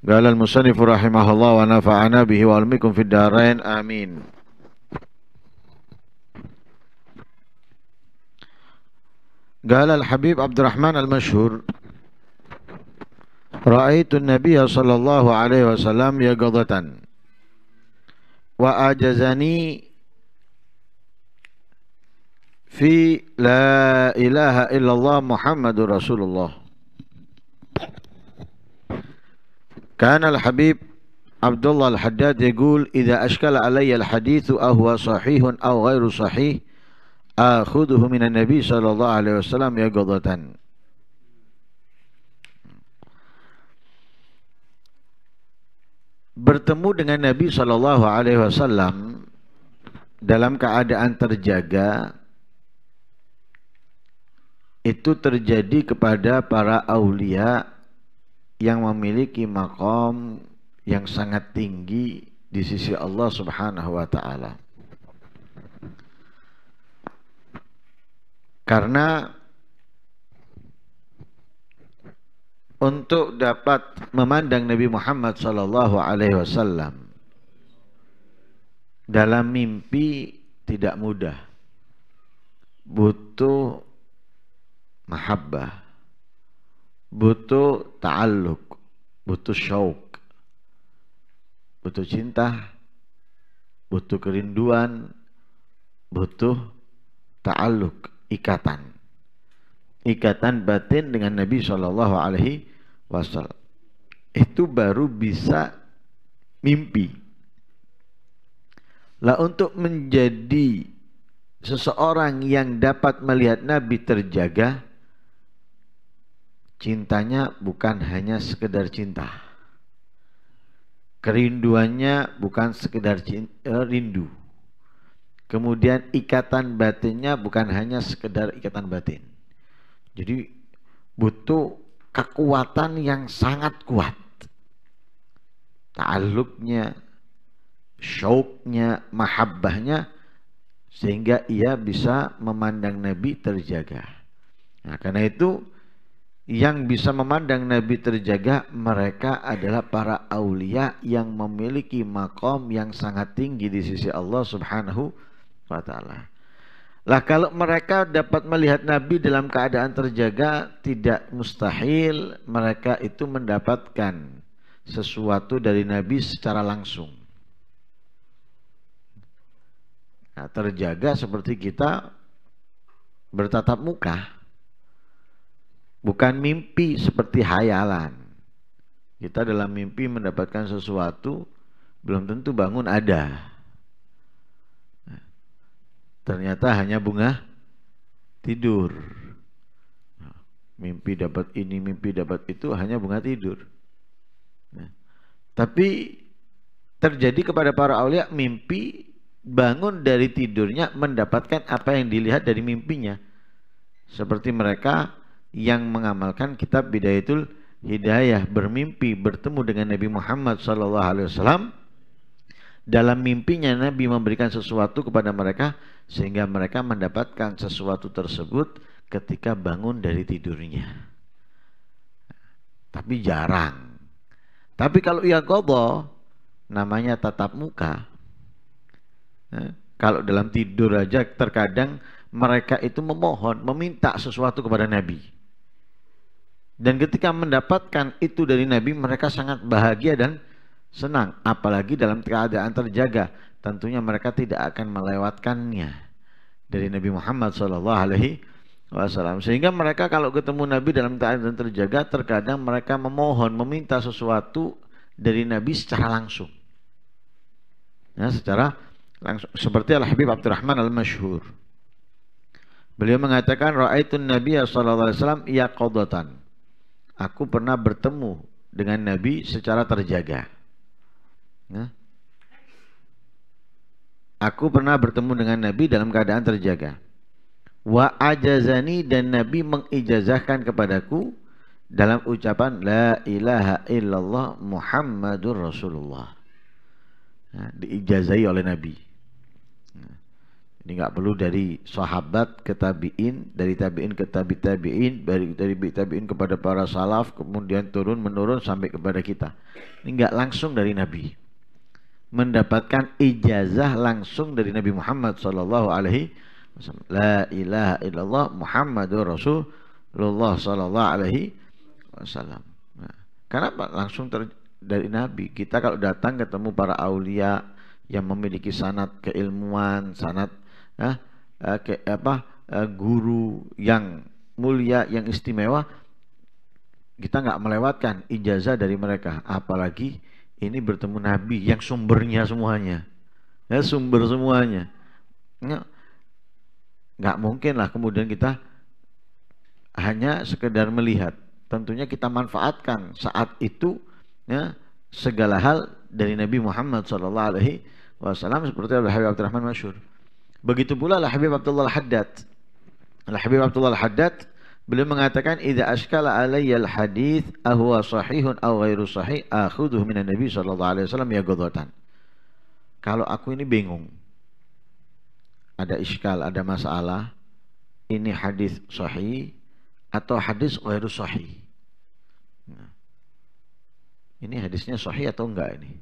Qala al-musannif rahimahullah wa nafa'ana bihi wa almikum fid dharain amin. Qala al-habib Abdurrahman al-Mashhur Ra'aitu an-nabiyya sallallahu alaihi wasallam yaqadatan wa ajazani fi la ilaha illallah Muhammadur Rasulullah. Kana al-habib Abdullah al-Haddad yaqul idza ashkala alayya al-hadithu aw huwa sahihun aw ghairu sahih akhudhuhu minan nabi sallallahu alaihi wasallam yaqadatan. Bertemu dengan Nabi sallallahu alaihi wasallam dalam keadaan terjaga itu terjadi kepada para aulia yang memiliki maqam yang sangat tinggi di sisi Allah Subhanahu wa taala. Karena untuk dapat memandang Nabi Muhammad sallallahu alaihi wasallam dalam mimpi tidak mudah. Butuh mahabbah, butuh ta'alluq, butuh syauq, butuh cinta, butuh kerinduan, butuh ta'alluq, ikatan batin dengan Nabi Shallallahu Alaihi Wasallam. Itu baru bisa mimpi. Lah untuk menjadi seseorang yang dapat melihat Nabi terjaga, cintanya bukan hanya sekedar cinta, kerinduannya bukan sekedar rindu, kemudian ikatan batinnya bukan hanya sekedar ikatan batin. Jadi butuh kekuatan yang sangat kuat, ta'alluqnya, syauqnya, mahabbahnya, sehingga ia bisa memandang Nabi terjaga. Nah, karena itu yang bisa memandang Nabi terjaga mereka adalah para aulia yang memiliki maqam yang sangat tinggi di sisi Allah Subhanahu wa taala. Lah kalau mereka dapat melihat Nabi dalam keadaan terjaga, tidak mustahil mereka itu mendapatkan sesuatu dari Nabi secara langsung. Nah, terjaga seperti kita bertatap muka, bukan mimpi seperti hayalan. Kita dalam mimpi mendapatkan sesuatu, belum tentu bangun ada. Ternyata hanya bunga tidur. Mimpi dapat ini, mimpi dapat itu, hanya bunga tidur. Nah, tapi terjadi kepada para aulia, mimpi bangun dari tidurnya mendapatkan apa yang dilihat dari mimpinya. Seperti mereka yang mengamalkan kitab Bidayatul Hidayah, bermimpi bertemu dengan Nabi Muhammad SAW. Dalam mimpinya Nabi memberikan sesuatu kepada mereka sehingga mereka mendapatkan sesuatu tersebut ketika bangun dari tidurnya. Tapi jarang. Tapi kalau ia qadha, namanya tatap muka. Kalau dalam tidur aja terkadang mereka itu memohon, meminta sesuatu kepada Nabi. Dan ketika mendapatkan itu dari Nabi, mereka sangat bahagia dan senang, apalagi dalam keadaan terjaga. Tentunya mereka tidak akan melewatkannya dari Nabi Muhammad SAW. Sehingga mereka kalau ketemu Nabi dalam keadaan terjaga, terkadang mereka memohon, meminta sesuatu dari Nabi secara langsung. Ya, secara langsung. Seperti Al-Habib Abdurrahman Al-Mashhur. Beliau mengatakan, Ra'aitun Nabiya SAW yaqadatan. Aku pernah bertemu dengan Nabi secara terjaga. Nah, aku pernah bertemu dengan Nabi dalam keadaan terjaga. Wa ajazani, dan Nabi mengijazahkan kepadaku dalam ucapan la ilaha illallah Muhammadur Rasulullah. Nah, diijazahi oleh Nabi. Nah, Ini nggak perlu dari sahabat ke tabi'in, dari tabi'in ke tabi'in, dari tabi'in kepada para salaf, kemudian turun menurun sampai kepada kita. Ini nggak langsung dari Nabi. Mendapatkan ijazah langsung dari Nabi Muhammad sallallahu alaihi wasallam. La ilaha illallah Muhammadur Rasulullah sallallahu alaihi wasallam. Nah, kenapa langsung dari Nabi? Kita kalau datang ketemu para aulia yang memiliki sanad keilmuan, sanad guru yang mulia, yang istimewa, kita nggak melewatkan ijazah dari mereka. Apalagi ini bertemu Nabi yang sumbernya semuanya, ya, sumber semuanya. Nggak mungkin lah kemudian kita hanya sekedar melihat. Tentunya kita manfaatkan saat itu, ya, segala hal dari Nabi Muhammad SAW, seperti Al-Habib Abdurrahman Masyhur. Begitu pula Al-Habib Abdullah Al-Haddad. Al-Habib Abdullah Al-Haddad, beliau mengatakan, idza ashkala alayya al-hadits ahwa sahihun aw ghairu sahih akhudhu minan Nabi sallallahu alaihi wasallam ya ghadatan. Kalau aku ini bingung, ada iskal, ada masalah, ini hadis sahih atau hadis ghairu sahih. Nah, ini hadisnya sahih atau enggak ini?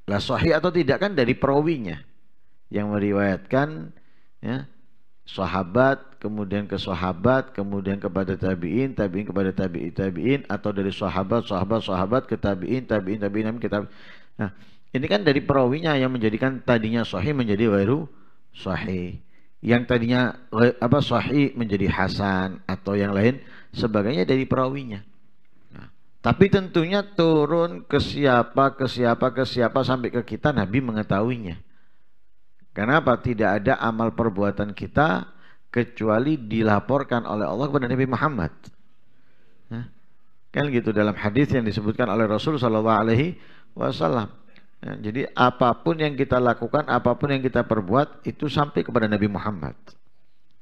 Lah sahih atau tidak kan dari perawinya yang meriwayatkan, ya, sahabat, kemudian ke sahabat, kemudian kepada tabi'in, tabi'in kepada tabi'in, atau dari sahabat ke tabi'in, tabi'in ke tabi'in. Nah, ini kan dari perawinya yang menjadikan tadinya sahih menjadi ghairu sahih. Yang tadinya sahih menjadi hasan atau yang lain sebagainya dari perawinya. Nah, tapi tentunya turun ke siapa sampai ke kita, Nabi mengetahuinya. Kenapa? Tidak ada amal perbuatan kita kecuali dilaporkan oleh Allah kepada Nabi Muhammad. Nah, kan gitu dalam hadis yang disebutkan oleh Rasul sallallahu alaihi wasallam. Nah, jadi apapun yang kita lakukan, apapun yang kita perbuat itu sampai kepada Nabi Muhammad.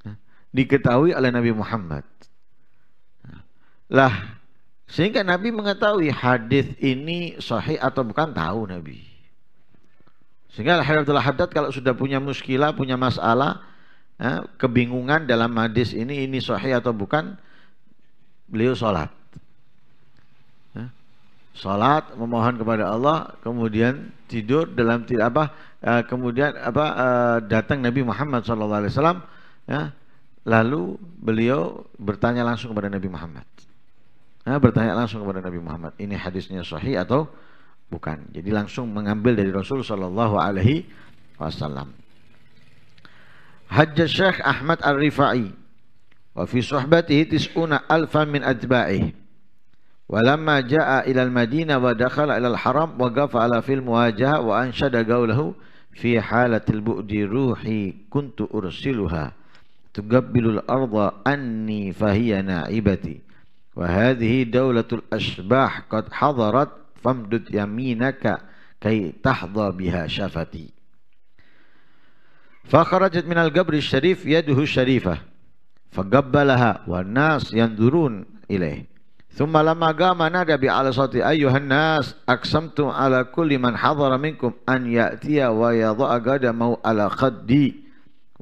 Nah, diketahui oleh Nabi Muhammad. Nah, lah sehingga Nabi mengetahui hadis ini sahih atau bukan, tahu Nabi. Sehingga Al-Habib Abdullah Haddad kalau sudah punya muskilah, punya masalah, kebingungan dalam hadis ini sahih atau bukan, beliau sholat. Sholat memohon kepada Allah, kemudian tidur dalam datang Nabi Muhammad SAW, ya, lalu beliau bertanya langsung kepada Nabi Muhammad. Ini hadisnya sahih atau bukan. Jadi langsung mengambil dari Rasul sallallahu alaihi wasallam. Hajjaj Syekh Ahmad Ar-Rifai wa fi suhbatihi tis'una alfan min atba'ihi. Wa lamma jaa ila al-Madinah wa dakhala ila al-Haram wa qafa ala fil muwajaha wa anshada qawlahu fi halatil bu'di ruhi kuntu ursiluha tugabbilul arda anni fahiya na'ibati wa hadhihi dawlatul ashbah qad hadarat famdud yaminaka kay tahdha biha syafati. Fakharajat minal qabri syarif yaduhu syarifah faqabbalaha wan nas yanzurun ilaih. Thumma lamma qama nada bi ala sawti ayyuhan nas aqsamtu ala kulli man hadara minkum an ya'tiya wa yadha'a qadamahu ala khaddi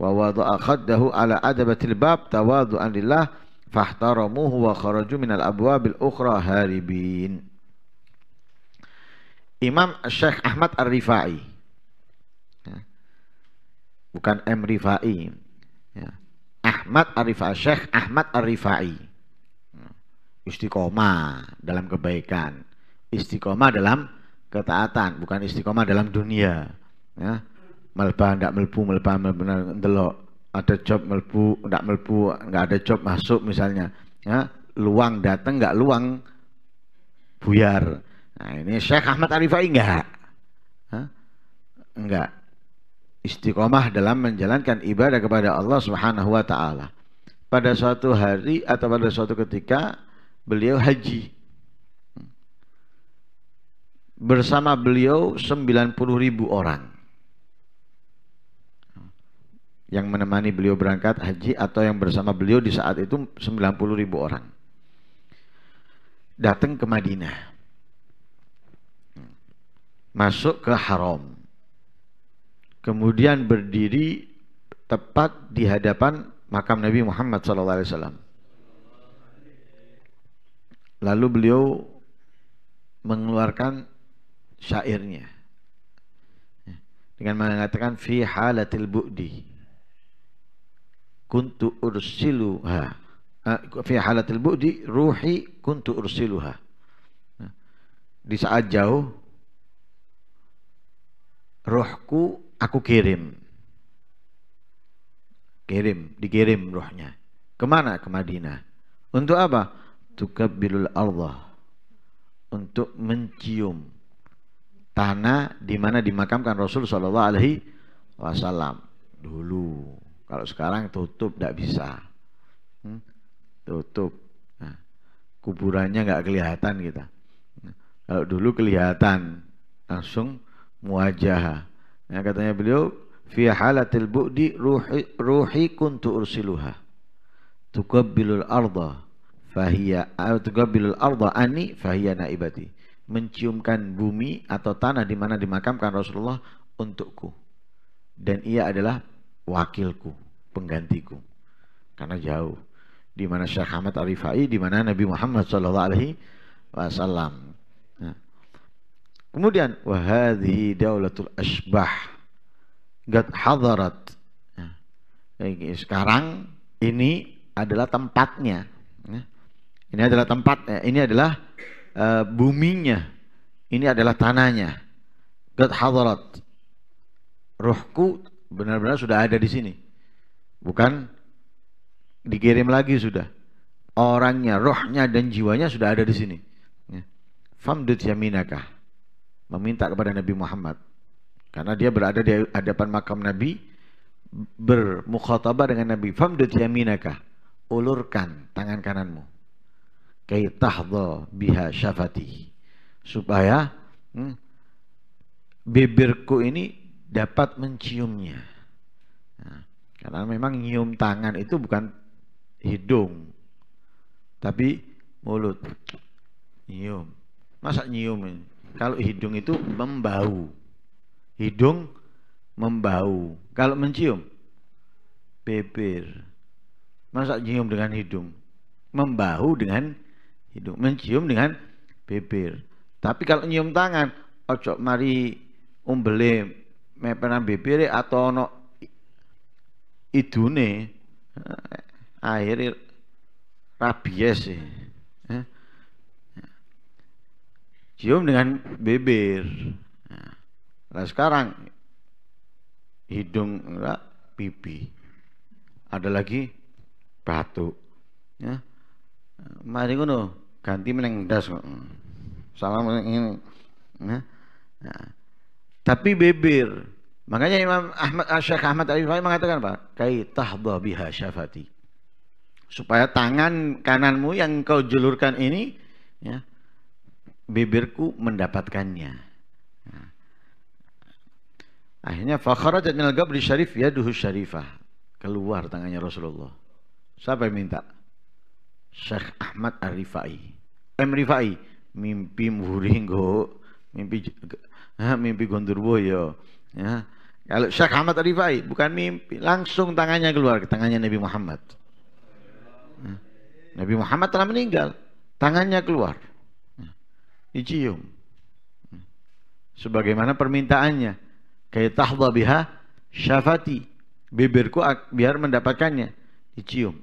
wa wada'a khaddahu ala adabatil bab tawadu'an lillah fahtaramuhu wa kharaju minal abwabil ukhra haribin. Imam Syekh Ahmad Ar-Rifai, bukan M. Rifai, ya. Ahmad Ar-Rifai, Syekh Ahmad Ar-Rifai, istiqomah dalam kebaikan, istiqomah dalam ketaatan, bukan istiqomah dalam dunia, ya. Melba ndak melbu, melba ndelok, ada job melbu ndak melbu, nggak ada job masuk misalnya, ya. Luang datang nggak luang buyar. Nah, ini Syekh Ahmad Ar-Rifai enggak. Istiqomah dalam menjalankan ibadah kepada Allah Subhanahu wa taala. Pada suatu hari atau pada suatu ketika beliau haji. Bersama beliau 90.000 orang yang menemani beliau berangkat haji atau yang bersama beliau di saat itu 90.000 orang. Datang ke Madinah. Masuk ke Haram, kemudian berdiri tepat di hadapan makam Nabi Muhammad SAW. Lalu beliau mengeluarkan syairnya dengan mengatakan fi halatil bu'di kuntu ursiluha, fi halatil bu'di ruhi kuntu ursiluha. Di saat jauh rohku aku dikirim rohnya. Kemana? Ke Madinah. Untuk apa? Tukabbilul Allah, untuk mencium tanah di mana dimakamkan Rasul Shallallahu Alaihi Wasallam dulu. Kalau sekarang tutup, tidak bisa. Tutup. Nah, kuburannya nggak kelihatan kita. Kalau dulu kelihatan, langsung muwajah. Nah, katanya beliau, fi halatil bu'di ruhi kuntu ursiluha tukabbilul arda fahiya tukabbilul arda ani fahiya naibati, menciumkan bumi atau tanah di mana dimakamkan Rasulullah untukku, dan ia adalah wakilku, penggantiku, karena jauh. Di mana Syekh Ahmad Ar-Rifai, di mana Nabi Muhammad sallallahu alaihi wasallam. Nah, kemudian wahadhi daulatul asbah gad hadarat. Nah, sekarang ini adalah tempatnya. Ini adalah tempatnya. Ini adalah buminya. Ini adalah tanahnya. Gad hadarat. Rohku benar-benar sudah ada di sini. Bukan dikirim lagi sudah. Orangnya, rohnya dan jiwanya sudah ada di sini. Famdud yaminaka. Meminta kepada Nabi Muhammad. Karena dia berada di hadapan makam Nabi, bermukhatabah dengan Nabi. Famdud yaminaka, ulurkan tangan kananmu. Kay tahdha biha syafati, supaya bibirku ini dapat menciumnya. Nah, karena memang nyium tangan itu bukan hidung, tapi mulut. Nyium. Masa nyium ini? Kalau hidung itu membau. Hidung membau. Kalau mencium, bibir. Masa nyium dengan hidung? Membau dengan hidung. Mencium dengan bibir. Tapi kalau nyium tangan, ojo mari umbele mepenan bibir atau ono idune, akhirnya rabies sih. Cium dengan bibir. Nah, sekarang hidung enggak, pipi. Ada lagi batuk. Ya. Mari ngono, ganti meneng ndas kok. Salam ini. Nah. Tapi bibir. Makanya Imam Ahmad Syekh Ahmad Ar-Rifai mengatakan apa? Kai tahdha biha syafati. Supaya tangan kananmu yang kau julurkan ini, ya, bibirku mendapatkannya. Akhirnya fakharajat minal gabri syarif yaduhu syarifah. Keluar tangannya Rasulullah. Siapa yang minta? Syekh Ahmad Ar-Rifai. Rifai mimpi muringgo, mimpi Gondurwoyo. Ya. Kalau Syekh Ahmad Ar-Rifai bukan mimpi, langsung tangannya keluar ke tangannya Nabi Muhammad. Nabi Muhammad telah meninggal, tangannya keluar. Dicium. Sebagaimana permintaannya. Kayak tahdha biha syafati, bibirku biar mendapatkannya, dicium.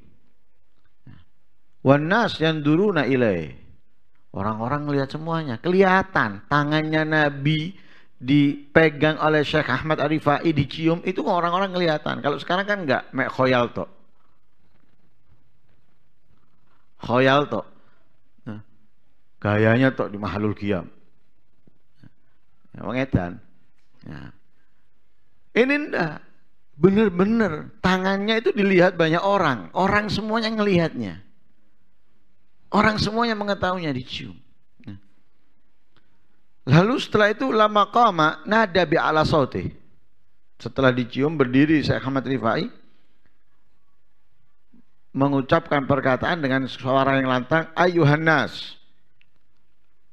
Wan nas yanduruna ilai, orang-orang melihat semuanya, kelihatan tangannya Nabi dipegang oleh Syekh Ahmad Ar-Rifai, dicium, itu orang-orang kelihatan. Kalau sekarang kan enggak, mek khoyal tok. Khoyal tok. Nah, gayanya tok di mahalul qiyam. Wong edan. Nah, ini enggak, bener-bener tangannya itu dilihat banyak orang. Orang semuanya ngelihatnya. Orang semuanya mengetahuinya, dicium. Lalu setelah itu lama qama nada bi ala sauti. Setelah dicium berdiri Syekh Ahmad Rifai mengucapkan perkataan dengan suara yang lantang, ayuhan nas.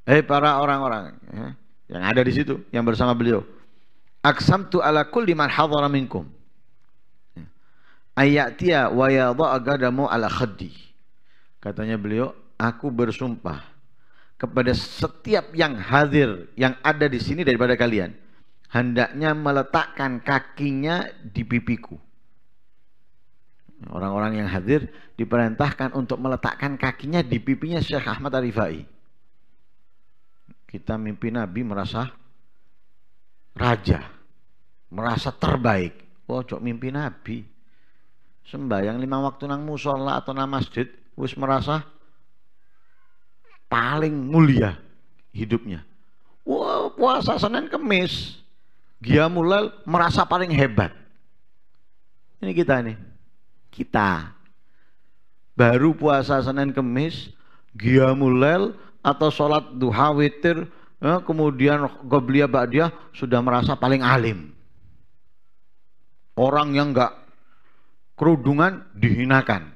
Hei para orang-orang, ya, yang ada di situ, yang bersama beliau. Aqsamtu ala kulli man hadhara minkum. ayatiya wa yadha'a qadamu ala khaddi. Katanya beliau, aku bersumpah kepada setiap yang hadir, yang ada di sini daripada kalian, hendaknya meletakkan kakinya di pipiku. Orang-orang yang hadir diperintahkan untuk meletakkan kakinya di pipinya Syekh Ahmad Ar-Rifai. Kita mimpi Nabi merasa raja, merasa terbaik. Wah, cok mimpi Nabi. Sembahyang 5 waktu nang musola atau nang masjid, wis merasa paling mulia hidupnya. Wah, puasa Senin Kemis, Qiyamul merasa paling hebat. Ini kita nih. Kita baru puasa Senin Kemis, Qiyamul atau sholat duha witir, kemudian qobliyah ba'diyah sudah merasa paling alim. Orang yang enggak kerudungan dihinakan.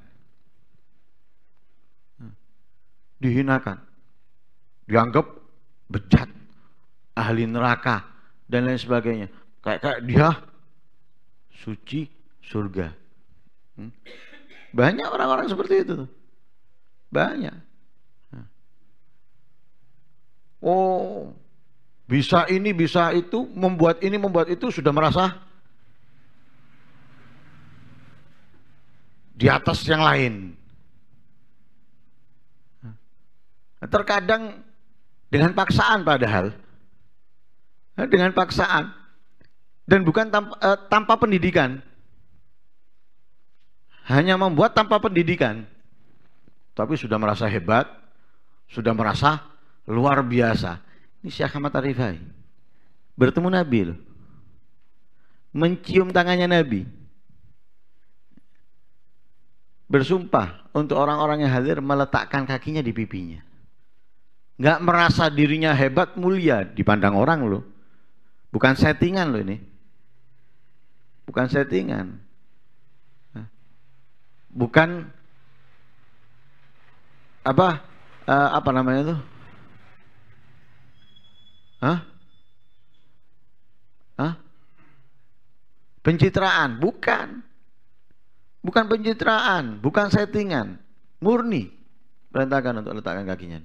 Dihinakan. Dianggap bejat, ahli neraka dan lain sebagainya. Kayak dia suci surga. Banyak orang-orang seperti itu. Banyak. Oh, bisa ini, bisa itu, membuat ini, membuat itu, sudah merasa di atas yang lain. Terkadang dengan paksaan padahal. Dengan paksaan. Dan bukan tanpa pendidikan. Hanya membuat tanpa pendidikan. Tapi sudah merasa hebat, sudah merasa luar biasa. Ini Syekh Ahmad Ar-Rifai bertemu Nabi loh. Mencium tangannya Nabi. Bersumpah untuk orang-orang yang hadir meletakkan kakinya di pipinya. Nggak merasa dirinya hebat, mulia dipandang orang loh. Bukan settingan loh ini. Bukan settingan. Bukan apa namanya itu? Pencitraan, bukan. Bukan pencitraan, bukan settingan, murni. Perintahkan untuk letakkan kakinya.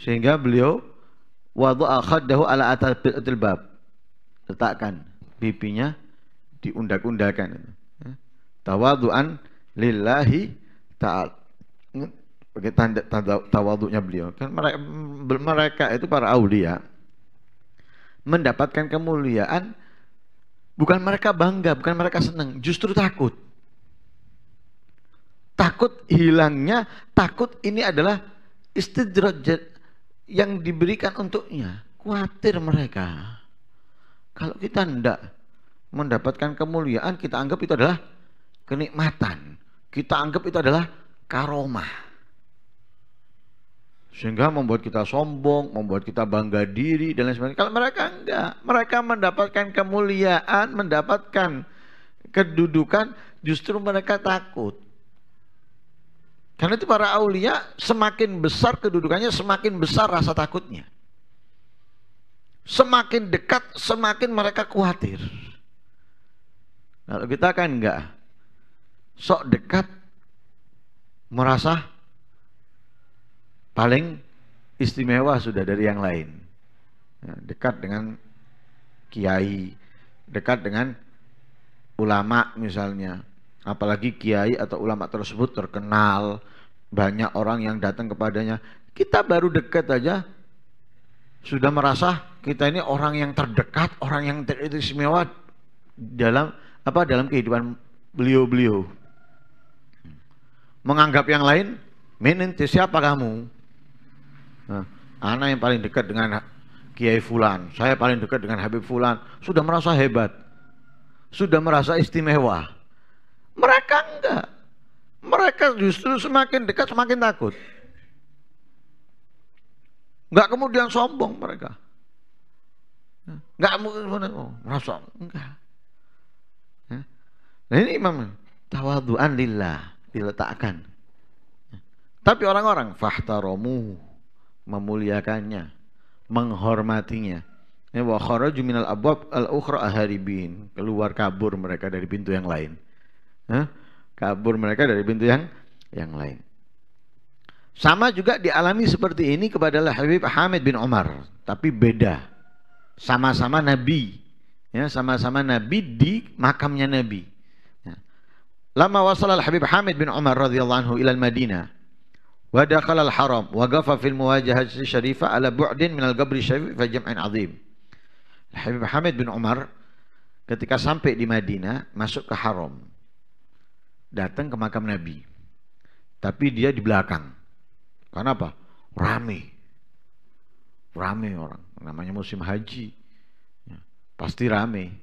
Sehingga beliau wada'a khaddahu ala atal bab. Letakkan pipinya diundak-undakan. Tawadu'an lillahi ta'ala. Bagi tanda tawaduknya beliau. Kan mereka itu para aulia mendapatkan kemuliaan, bukan mereka bangga, bukan mereka senang, justru takut. Takut hilangnya, takut ini adalah istidraj yang diberikan untuknya. Khawatir mereka. Kalau kita tidak mendapatkan kemuliaan, kita anggap itu adalah kenikmatan. Kita anggap itu adalah karomah. Sehingga membuat kita sombong, membuat kita bangga diri dan lain sebagainya. Kalau mereka enggak, mereka mendapatkan kemuliaan, mendapatkan kedudukan, justru mereka takut. Karena itu para aulia semakin besar kedudukannya, semakin besar rasa takutnya. Semakin dekat, semakin mereka khawatir. Kalau kita kan enggak, sok dekat, merasa paling istimewa sudah dari yang lain. Dekat dengan kiai, dekat dengan ulama misalnya. Apalagi kiai atau ulama tersebut terkenal, banyak orang yang datang kepadanya. Kita baru dekat aja sudah merasa kita ini orang yang terdekat, orang yang teristimewa dalam kehidupan beliau-beliau. Menganggap yang lain, "Ente siapa kamu?" Nah, anak yang paling dekat dengan Kiai Fulan, saya paling dekat dengan Habib Fulan, sudah merasa hebat, sudah merasa istimewa. Mereka enggak, mereka justru semakin dekat semakin takut. Enggak kemudian sombong mereka, enggak merasa enggak. Nah ini Imam tawadhu'an lillah, diletakkan. Tapi orang-orang fahtaramu, memuliakannya, menghormatinya. Ya, wa kharaju minal abwab al-ukhra haribin. Keluar kabur mereka dari pintu yang lain. Hah? Kabur mereka dari pintu yang lain. Sama juga dialami seperti ini kepada Habib Hamid bin Umar, tapi beda. Sama-sama Nabi. Ya, sama-sama Nabi di makamnya Nabi. Ya. Lama wasala Habib Hamid bin Umar radhiyallahu anhu ila Madinah wa dakhala al-haram wa gafa fil muwajahati syarifah ala bu'din min al-qabri syarif fa jam'in 'azim. Habib Hamid bin Umar ketika sampai di Madinah masuk ke haram. Datang ke makam Nabi. Tapi dia di belakang. Karena apa? Rame. Rame orang. Namanya musim haji. Ya, pasti rame.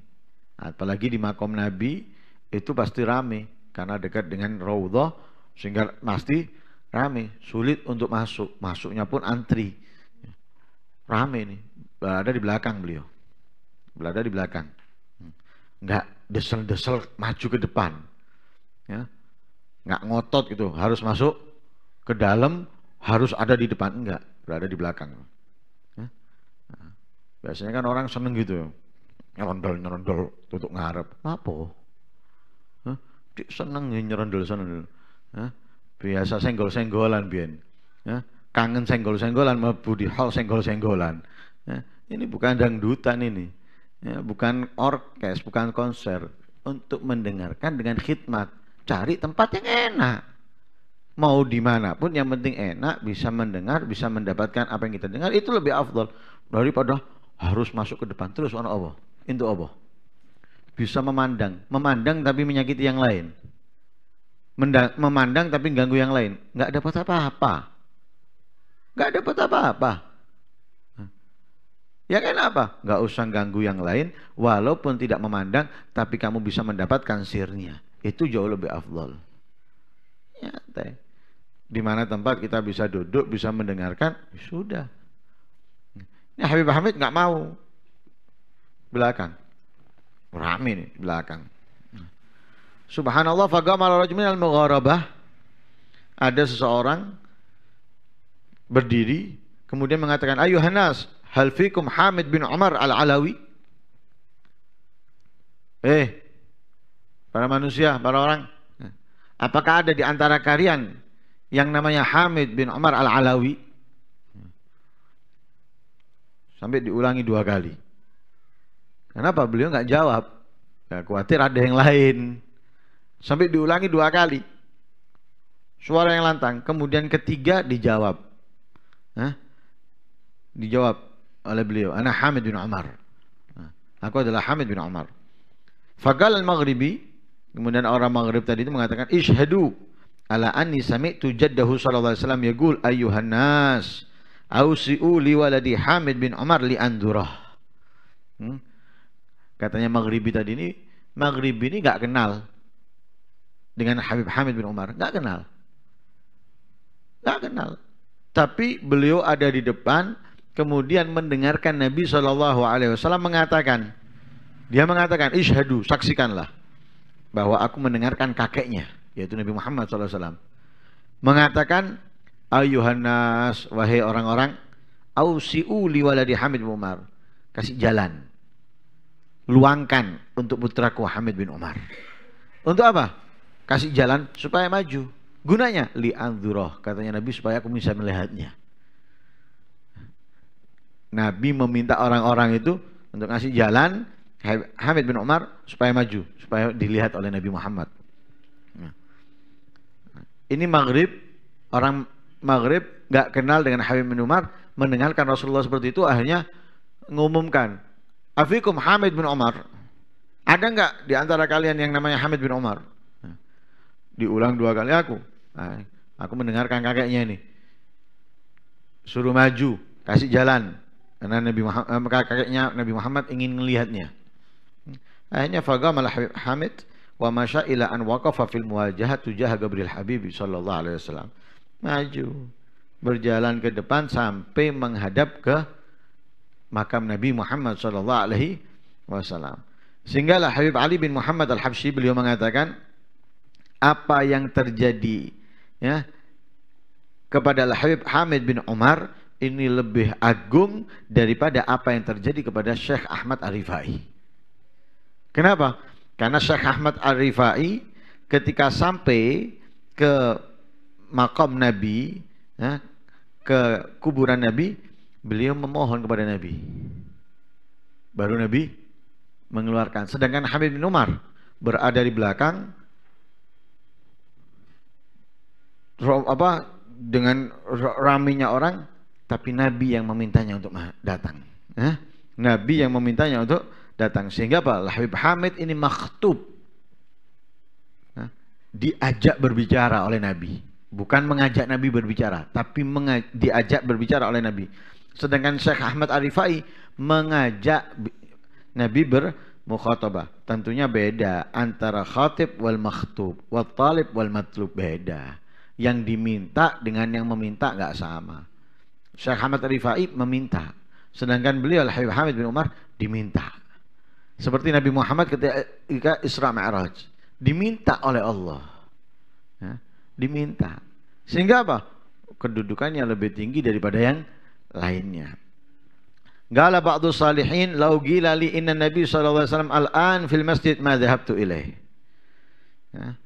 Apalagi di makam Nabi itu pasti rame. Karena dekat dengan Raudhah sehingga pasti rame. Sulit untuk masuk. Masuknya pun antri. Rame nih. Berada di belakang beliau. Berada di belakang. Enggak desel-desel maju ke depan. Ya. Enggak ngotot gitu. Harus masuk ke dalam. Harus ada di depan. Enggak. Berada di belakang. Ya. Nah, biasanya kan orang seneng gitu. Nyerondol tutup ngarep. Apa? Hah? Seneng nyerondol. Biasa senggol-senggolan biyen. Kangen senggol-senggolan mlebu di hall senggol-senggolan. Ini bukan dangdutan ini. Bukan orkes, bukan konser. Untuk mendengarkan dengan khidmat. Cari tempat yang enak. Mau dimanapun yang penting enak. Bisa mendengar, bisa mendapatkan apa yang kita dengar. Itu lebih afdal. Daripada harus masuk ke depan. Terus Allah. Untuk Allah. Bisa memandang. Memandang tapi menyakiti yang lain. Memandang tapi ganggu yang lain. Nggak dapat apa-apa. Nggak dapat apa-apa. Ya kan apa? Nggak usah ganggu yang lain. Walaupun tidak memandang. Tapi kamu bisa mendapatkan sirnya. Itu jauh lebih afdal. Ya, di mana tempat kita bisa duduk, bisa mendengarkan. Sudah. Ini Habib Hamid nggak mau. Belakang. Rame nih belakang. Subhanallah, faqama rajulun al-mugharabah. Ada seseorang berdiri kemudian mengatakan, ayuhan nas, hal fikum Hamid bin Umar al-Alawi? Para manusia, para orang, apakah ada di antara kalian yang namanya Hamid bin Umar al-Alawi? Sampai diulangi 2 kali. Kenapa beliau nggak jawab? Ya, khawatir ada yang lain. Sampai diulangi 2 kali. Suara yang lantang. Kemudian ketiga dijawab. Dijawab oleh beliau. Ana Hamid bin Umar. Aku adalah Hamid bin Umar. Faqala al-Maghribi. Kemudian orang Maghrib tadi itu mengatakan, Ishhadu ala anni sami'tu jaddahu sallallahu alaihi wasallam yaqul ayyuhan nas ausi'u li waladi Hamid bin Umar li andurah. Katanya Maghribi tadi ini, Maghribi ini enggak kenal dengan Habib Hamid bin Umar, enggak kenal. Enggak kenal. Tapi beliau ada di depan kemudian mendengarkan Nabi sallallahu alaihi wasallam mengatakan, dia mengatakan, Ishhadu, saksikanlah bahwa aku mendengarkan kakeknya, yaitu Nabi Muhammad SAW, mengatakan, ayuhan nas, wahai orang-orang, ausi'u li waladi Hamid bin Umar, kasih jalan, luangkan untuk putraku Hamid bin Umar. Untuk apa? Kasih jalan supaya maju. Gunanya li andzurah, katanya Nabi, supaya aku bisa melihatnya. Nabi meminta orang-orang itu untuk kasih jalan Hamid bin Umar supaya maju, supaya dilihat oleh Nabi Muhammad. Ini Maghrib, orang Maghrib gak kenal dengan Habib bin Umar, mendengarkan Rasulullah seperti itu, akhirnya mengumumkan, afikum Hamid bin Umar, ada nggak di antara kalian yang namanya Hamid bin Umar? Diulang 2 kali aku mendengarkan kakeknya ini, suruh maju, kasih jalan, karena kakeknya Nabi Muhammad ingin melihatnya. Akhirnya faqama Habib Hamid wa masya ila an waqafa fil muwajahah tujah Gabril Habib sallallahu alaihi wasallam. Maju, berjalan ke depan sampai menghadap ke makam Nabi Muhammad sallallahu alaihi wasallam. Sehinggalah Habib Ali bin Muhammad Al-Habsyi, beliau mengatakan, apa yang terjadi ya kepada Habib Hamid bin Umar ini lebih agung daripada apa yang terjadi kepada Syekh Ahmad Ar-Rifai. Kenapa? Karena Syekh Ahmad Ar-Rifai ketika sampai ke makam Nabi, ya, ke kuburan Nabi, beliau memohon kepada Nabi. Baru Nabi mengeluarkan. Sedangkan Habib bin Umar berada di belakang, dengan raminya orang, tapi Nabi yang memintanya untuk datang. Nabi yang memintanya untuk datang. Sehingga apa? Habib Hamid ini makhtub, diajak berbicara oleh Nabi. Bukan mengajak Nabi berbicara, tapi diajak berbicara oleh Nabi. Sedangkan Syekh Ahmad Ar-Rifai mengajak Nabi bermukhatabah. Tentunya beda antara khatib wal makhtub, wal talib wal matlub, beda. Yang diminta dengan yang meminta nggak sama. Syekh Ahmad Ar-Rifai meminta, sedangkan beliau Habib Hamid bin Umar diminta. Seperti Nabi Muhammad ketika Isra Mi'raj diminta oleh Allah, ya, diminta. Sehingga apa? Kedudukannya lebih tinggi daripada yang lainnya. Qala ba'du salihin law qila li inna Nabi sallallahu alaihi wasallam al-an fil masjid ma dhahabtu ilaih. Ya.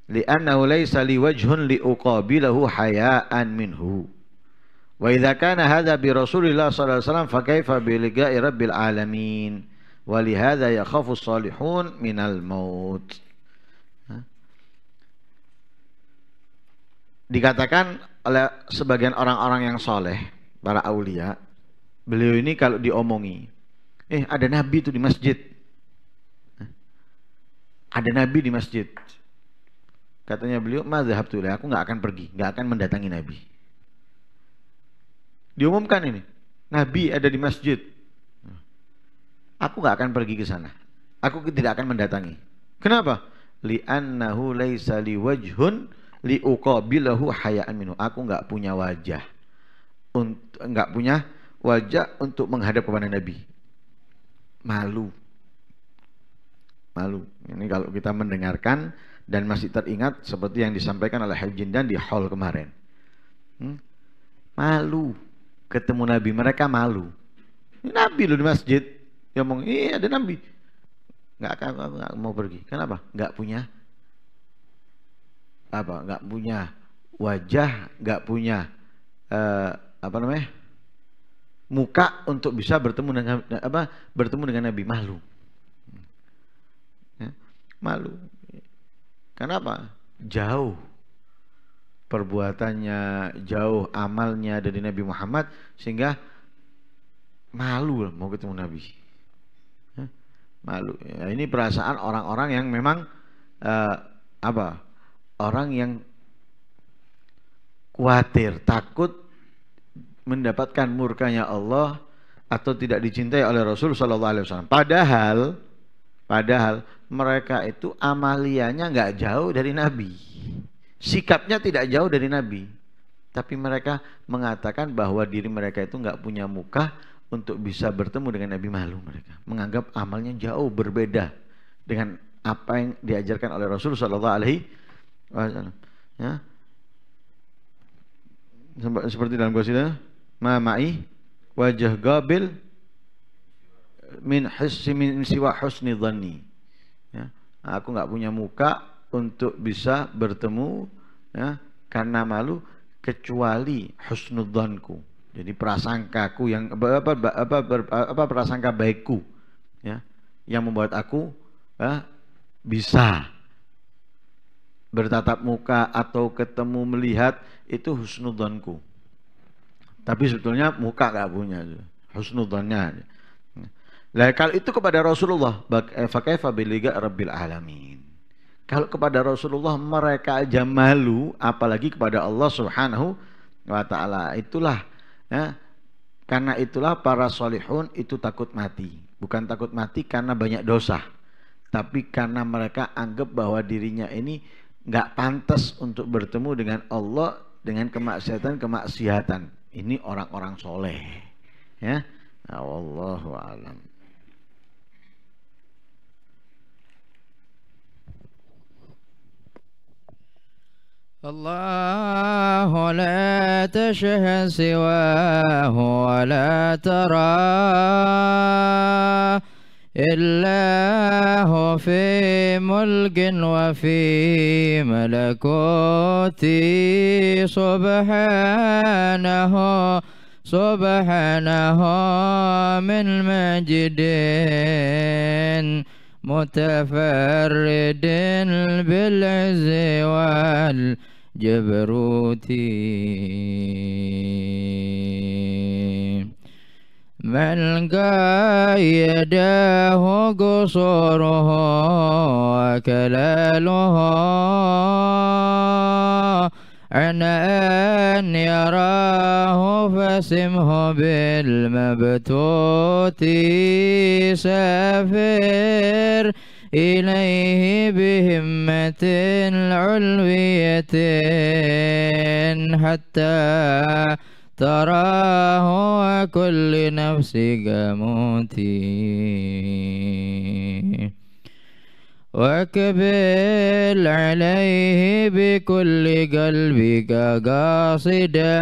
Li'annahu laysa li wajhun li uqabilahu haya'an minhu. Wa idza kana hadha bi Rasulillah sallallahu alaihi wasallam fa kaifa bi liqa'i rabbil alamin. Wa li hadza yakhafu as-salihun minal maut. Dikatakan oleh sebagian orang-orang yang soleh, para aulia, beliau ini kalau diomongi, ada Nabi itu di masjid, ada Nabi di masjid, katanya beliau, mazhabtu ilaih, aku nggak akan pergi, nggak akan mendatangi Nabi. Diumumkan ini, Nabi ada di masjid, aku nggak akan pergi ke sana, aku tidak akan mendatangi. Kenapa? Li'annahu laisa liwajhun liuqabilahu haya'an minhu. Aku nggak punya wajah, nggak punya wajah untuk menghadap kepada Nabi. Malu. Ini kalau kita mendengarkan dan masih teringat seperti yang disampaikan oleh Habib Jindan di hall kemarin. Malu ketemu Nabi, mereka malu. Ini Nabi loh di masjid, dia ngomong, ada Nabi. Aku nggak mau pergi. Kenapa? Nggak punya wajah, nggak punya muka untuk bisa bertemu dengan Nabi. Malu. Ya, malu. Kenapa? Jauh perbuatannya, jauh amalnya dari Nabi Muhammad, sehingga malu mau ketemu Nabi. Ya, malu. Ya, ini perasaan orang-orang yang memang orang yang khawatir, takut mendapatkan murkanya Allah atau tidak dicintai oleh Rasul sallallahu alaihi wasallam. Padahal mereka itu amaliannya nggak jauh dari Nabi. Sikapnya tidak jauh dari Nabi. Tapi mereka mengatakan bahwa diri mereka itu nggak punya muka untuk bisa bertemu dengan Nabi. Malu mereka. Menganggap amalnya jauh berbeda dengan apa yang diajarkan oleh Rasul sallallahu alaihi wasallam. Ya. Seperti dalam qasidah, ma ma'i wajah gabil min siwa husni dhanni. Ya. Aku nggak punya muka untuk bisa bertemu, ya, karena malu, kecuali husnudzanku. Jadi prasangkaku yang prasangka baikku, ya, yang membuat aku bisa bertatap muka atau ketemu melihat, itu husnudzanku. Tapi sebetulnya muka gak punya, husnudzannya. Lah kalau itu kepada Rasulullah, fakaifa biliga rabbil alamin. Kalau kepada Rasulullah mereka aja malu, apalagi kepada Allah Subhanahu wa taala. Itulah, ya, karena itulah para solihun itu takut mati. Bukan takut mati karena banyak dosa, tapi karena mereka anggap bahwa dirinya ini nggak pantas untuk bertemu dengan Allah dengan kemaksiatan. Ini orang-orang soleh, ya. Wallahu a'lam. الله لا تشهى سواه ولا ترى إلا هو في ملك وفي ملكوتي سبحانه سبحانه من مجد متفرد بالعز والجبروت من قايده قصوره وكلاله عن أن يراه فسمه بالمبتوت سافر إليه بهمة علوية حتى تراه وكل نفس قاموتي واقبل عليه بكل قلبك قاصدا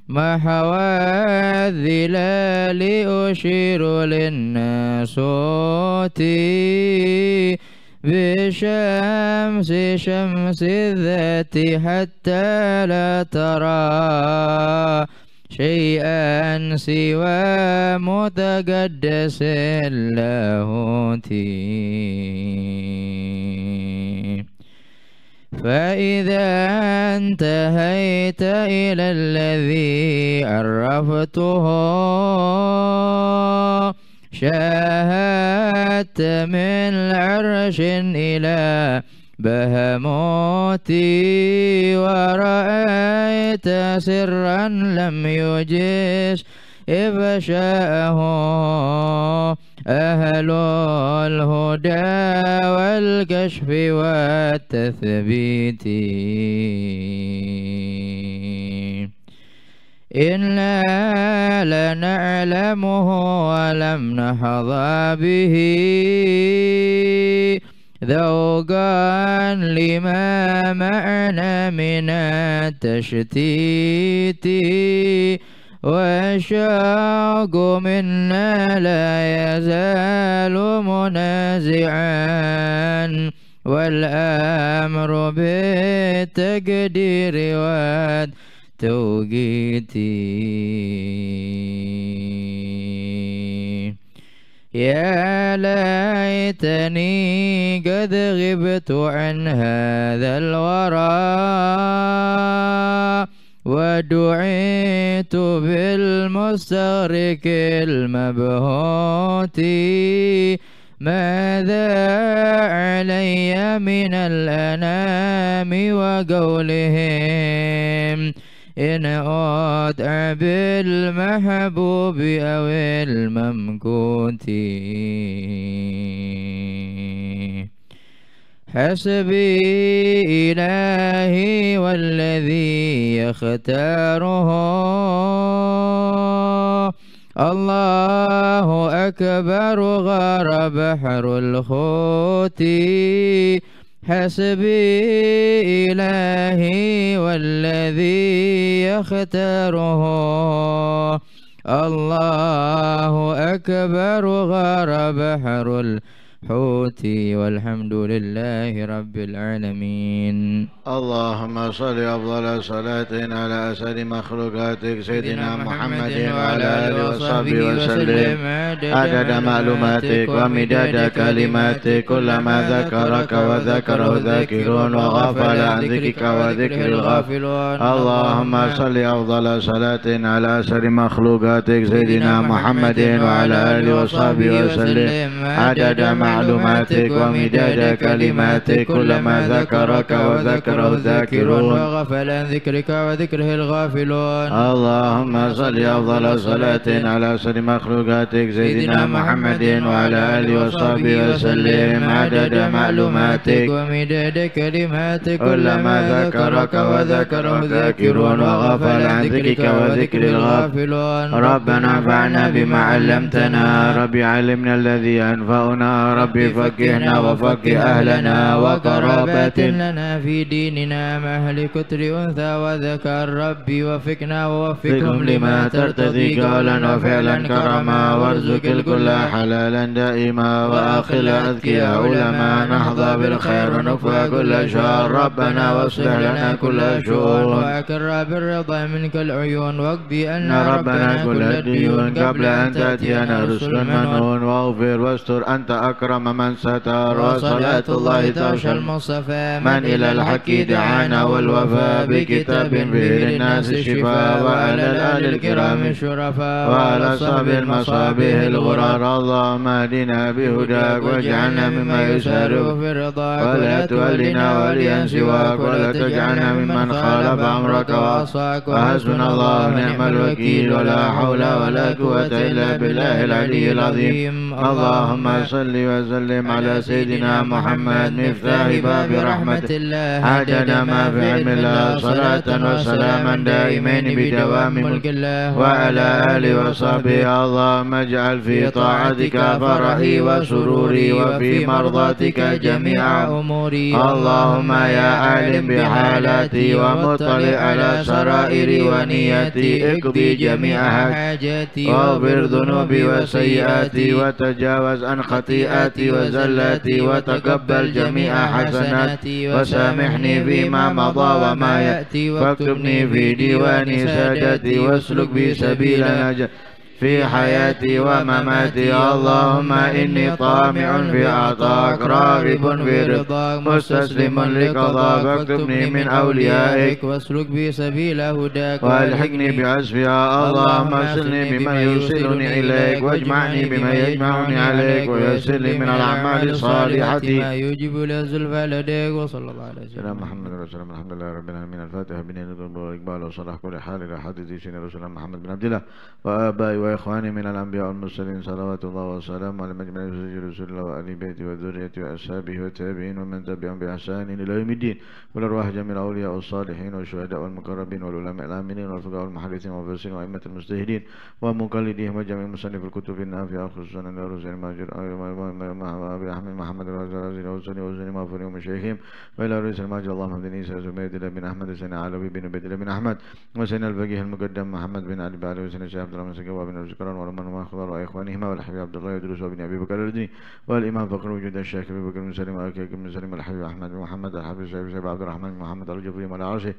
محو الظلال أشير للناسوت بشمس شمس الذات حتى لا ترى شيئا سوى متقدس اللاهوت فإذا انتهيت إلى الذي عرفته شاهدت من العرش إلى بهموتي ورأيت سرا لم يجس إفشاءه أهل الهدى والكشف والتثبيت إنا لنعلمه ولم نحظى به ذوقا لما معنا من التشتيت والشوق منا لا يزال منازعا والأمر بالتقدير والتوقيت يا ليتني قد غبت عن هذا الورى ودعيت بالمستغرق المبهوت ماذا علي من الأنام وقولهم إن أدعى بالمحبوب أو الممكوت حسبي إلهي والذي يختاره الله أكبر غار بحر الخوت حسبي إلهي والذي يختاره الله أكبر غار بحر الحوت والحمد لله رب العالمين. اللهم صل أفضل صلاة على أسعد مخلوقاتك سيدنا محمد وعلى آله وصحبه وسلم عدد معلوماتك ومداد كلماتك كلما ذكرك وذكره ذاكرون وغفل عن ذكرك وذكر الغافلون. اللهم صل أفضل صلاة على أسعد مخلوقاتك سيدنا محمد وعلى آله وصحبه وسلم عدد معلوماتك ومداد كلماتك كلما ذكرك وذكره الذاكرون وغفل عن ذكرك وذكره الغافلون. اللهم صل أفضل صلاة على أسعد مخلوقاتك سيدنا محمد وعلى آله وصحبه وسلم عدد معلوماتك ومداد كلماتك كلما ذكرك وذكره الذاكرون وغفل عن ذكرك وذكر الغافلون. ربنا انفعنا بما علمتنا رب علمنا الذي ينفعنا ربي فقهنا وفقه أهلنا وقرابات لنا في ديننا مهل كتر أنثى وذكر ربي وفقنا ووفقهم لما ترتضي قولا وفعلا كرما وارزق الكل حلالا دائما وأخل أذكياء علماء نحظى بالخير ونكفى كل شر ربنا واصلح لنا كل شؤون وأكر بالرضا منك العيون واقضي أن ربنا كل الديون قبل أن تأتينا رسل منون واغفر واستر أنت أكرم من ستر وصلاة الله تغشى المصطفى من إلى الحق دعانا والوفاء بكتاب فيه للناس الشفاء وعلى الآل الكرام الشرفاء وعلى أصحاب المصابيح الغرار اللهم اهدنا بهداك واجعلنا مما يسار في رضاك ولا تولنا وليا سواك ولا تجعلنا ممن خالف أمرك وعصاك وحسبنا الله ونعم الوكيل ولا حول ولا قوة إلا بالله العلي العظيم اللهم صل وسلم على سيدنا محمد مفتاح باب رحمة الله حاجنا ما في علم الله صلاة وسلاما دائمين بدوام ملك الله وعلى آله وصحبه اللهم اجعل في طاعتك فرحي وسروري وفي مرضاتك جميع أموري اللهم يا عالم بحالاتي ومطلع على سرائري ونيتي اقضي جميع حاجاتي واغفر ذنوبي وسيئاتي وتجاوز عن خطيئاتي وزلاتي وتقبل جميع حسناتي وسامحني فيما مضى وما يأتي واكتبني في ديوان سادتي واسلك بي سبيل نجاة في حياتي ومماتي اللهم إني طامع في عطاك راغب في رضاك مستسلم لقضاك فاكتبني من أوليائك واسلك بي سبيل هداك والحقني بعزفها اللهم ارسلني بمن يوصلني إليك واجمعني بمن يجمعني عليك ويسر لي من الأعمال الصالحة ما يوجب الزلفى لديك وصلى الله عليه وسلم محمد رسول الله الحمد لله رب العالمين الفاتحة بنية القلب والإقبال وصلاح كل حال إلى حدث سيدنا رسول الله محمد بن عبد الله وآبائي وإخواني من الأنبياء والمرسلين صلوات الله وسلامه على مجمع رسول الله وآل بيته وذريته وأصحابه والتابعين ومن تبعهم بإحسان إلى يوم الدين والأرواح جميع الأولياء والصالحين والشهداء والمقربين والعلماء العاملين والفقهاء والمحدثين والمفسرين وأئمة المجتهدين ومقلديهم وجميع مصنف الكتب النافعة خصوصا الدروس الماجر أبي أحمد محمد الرازي وسني وسني مغفور ومشايخهم وإلى رئيس الماجر اللهم اهدني عيسى زبيد بن أحمد سنة علوي بن عبيد بن أحمد وسنة الفقيه المقدم محمد بن علي بعلي وسنة الشيخ عبد الرحمن سقوا بن ذكران ولمن وأخبار وإخوانهما والحبيب عبد الله يدرس وابن أبي بكر الردني والإمام فقر وجود الشيخ أبي بكر بن سليم وأكيد بن سليم الحبيب أحمد بن محمد الحبيب سيد عبد الرحمن بن محمد الجبري على عرشه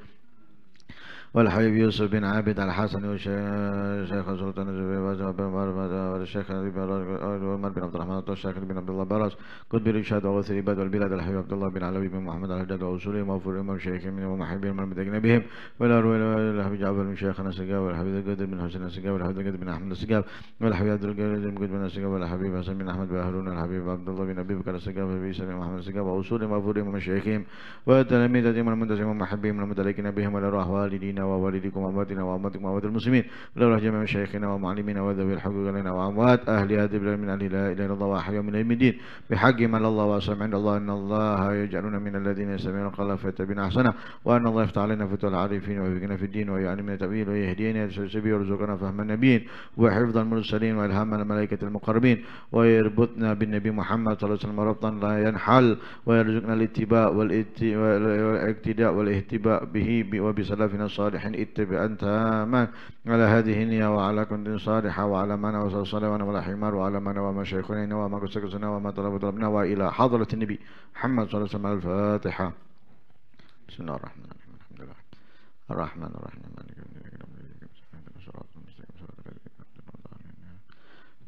والحبيب يوسف بن عابد الحسن والشيخ سلطان الزبير والشيخ عمر بن عبد الرحمن والشيخ بن عبد الله براس قطب الإرشاد وغوث العباد والبلاد الحبيب عبد الله بن علوي بن محمد الحداد وأصولهم وفرهم وشيخهم ومحبهم المدقن بهم والحبيب جعفر بن شيخنا السقاف والحبيب القدر بن حسين السقاف والحبيب القدر بن أحمد السقاف والحبيب عبد القادر بن السقاف والحبيب حسن بن أحمد بن الحبيب عبد الله بن أبي بكر السقاف والحبيب بن محمد السقاف وأصولهم وفرهم ومشايخهم وتلاميذهم المنتسبين ومحبهم المتلقين بهم والأرواح والدينا ووالديكم وأمواتنا وأمواتكم وأموات المسلمين ولولا جميع مشايخنا ومعلمينا وذوي الحقوق لنا وأموات أهل هذه البلاد من أهل لا إله إلا الله وأحياء من يوم الدين بحق من الله وأسمع عند الله أن الله يجعلنا من الذين يستمعون القول فيتبعون أحسنه وأن الله يفتح علينا فتوى العارفين ويفقنا في الدين ويعلمنا تأويل ويهدينا السبيل ويرزقنا فهم النبيين وحفظ المرسلين وإلهام الملائكة المقربين ويربطنا بالنبي محمد صلى الله عليه وسلم ربطا لا ينحل ويرزقنا الاتباع والاقتداء والاهتباء به وبسلفنا الصالحين اتباعا تاما على هذه النية وعلى كل صالحة وعلى ما نوى الصلاة ولا حمار وعلى ما نوى مشايخنا وما قصدنا وما طلبنا وإلى حضرة النبي محمد صلى الله عليه وسلم. الفاتحة. بسم الله الرحمن الرحيم. الحمد لله الرحمن الرحيم مالك يوم الدين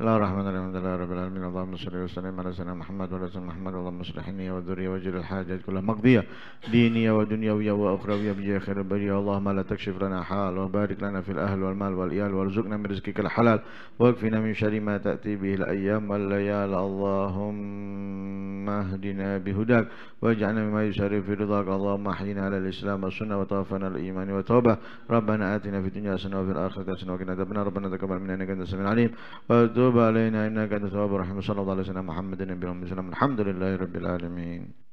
الله الرحمن الرحيم الحمد لله رب العالمين اللهم صل وسلم على سيدنا محمد وعلى سيدنا محمد اللهم اصلح النية والذرية واجعل الحاجات كلها مقضية دينية ودنيوية وأخروية بجاه خير البرية اللهم لا تكشف لنا حال وبارك لنا في الأهل والمال والإيال وارزقنا من رزقك الحلال واكفنا من شر ما تأتي به الأيام والليال اللهم اهدنا بهداك واجعلنا مما يسر في رضاك اللهم احينا على الإسلام والسنة وتوفنا على الإيمان والتوبة ربنا آتنا في الدنيا حسنة وفي الآخرة حسنة وقنا عذاب النار ربنا تقبل منا إنك أنت السميع العليم وتوب علينا إنك أنت التواب الرحيم صلى الله عليه وسلم محمد النبي الحمد لله رب العالمين.